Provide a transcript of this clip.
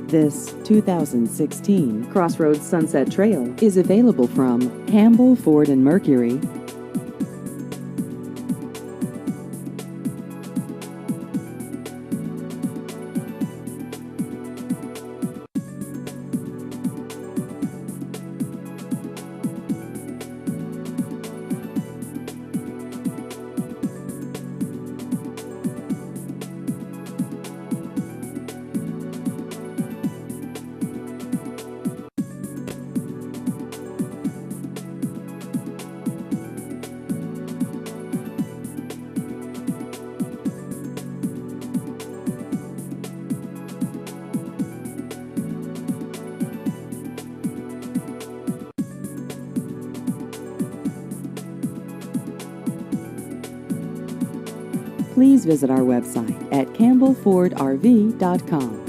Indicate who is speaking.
Speaker 1: This 2016 Crossroads Sunset Trail is available from Campbell Ford and Mercury. Please visit our website at campbellfordrv.com.